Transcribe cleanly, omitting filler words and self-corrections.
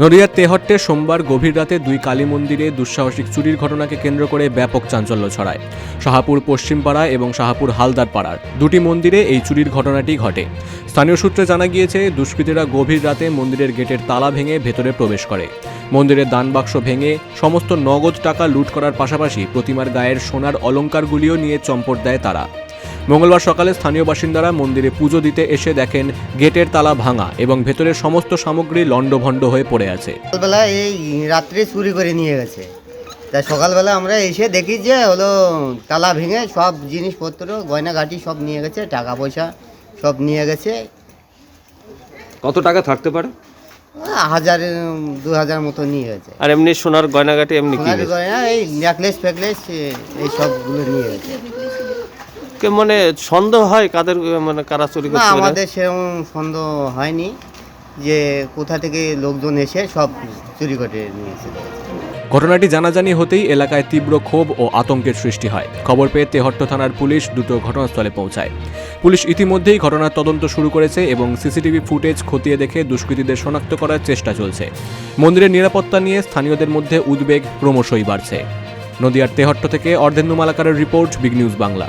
নদিয়ার তেহট্টে সোমবার গভীর রাতে দুই কালী মন্দিরে দুঃসাহসিক চুরির ঘটনাকে কেন্দ্র করে ব্যাপক চাঞ্চল্য ছড়ায়। শাহাপুর পশ্চিমপাড়া এবং শাহাপুর হালদার পাড়ার দুটি মন্দিরে এই চুরির ঘটনাটি ঘটে। স্থানীয় সূত্রে জানা গিয়েছে, দুষ্কৃতীরা গভীর রাতে মন্দিরের গেটের তালা ভেঙে ভেতরে প্রবেশ করে। মন্দিরের দানবাক্স ভেঙে সমস্ত নগদ টাকা লুট করার পাশাপাশি প্রতিমার গায়ের সোনার অলংকারগুলিও নিয়ে চম্পট দেয় তারা। মঙ্গলবার সকালে স্থানীয় বাসিন্দারা মন্দিরে পুজো দিতে এসে দেখেন গেটের তালা ভাঙা এবং ভেতরের সমস্ত সামগ্রী লণ্ডভণ্ড হয়ে পড়ে আছে। সকালবেলা এই রাত্রে চুরি করে নিয়ে গেছে। তাই সকালবেলা আমরা এসে দেখি যে হলো তালা ভেঙে সব জিনিসপত্র গয়নাগাটি সব নিয়ে গেছে, টাকা পয়সা সব নিয়ে গেছে। কত টাকা থাকতে পারে? 1000-2000 মতো নিয়ে গেছে। আর এমনি সোনার গয়নাগাটি এমনি কি সোনার গয়না, এই নেকলেস ফেকলেস এই সবগুলো নিয়ে গেছে। মানে সন্দেহ হয় কাদের, মানে কারা চুরি না, করতে পারে? আমাদের সেরকম সন্দেহ হয়নি যে কোথা থেকে লোকজন এসে সব চুরি করে নিয়েছে। ঘটনাটি জানাজানি হতেই এলাকায় তীব্র ক্ষোভ ও আতঙ্কের সৃষ্টি হয়। খবর পেয়ে তেহট্ট থানার পুলিশ দ্রুত ঘটনাস্থলে পৌঁছায়। পুলিশ ইতিমধ্যেই ঘটনার তদন্ত শুরু করেছে এবং সিসিটিভি ফুটেজ খতিয়ে দেখে দুষ্কৃতীদের শনাক্ত করার চেষ্টা চলছে। মন্দিরের নিরাপত্তা নিয়ে স্থানীয়দের মধ্যে উদ্বেগ ক্রমশই বাড়ছে। নদিয়ার তেহট্ট থেকে অর্ধেন্দু মালাকারের রিপোর্ট, বিগ নিউজ বাংলা।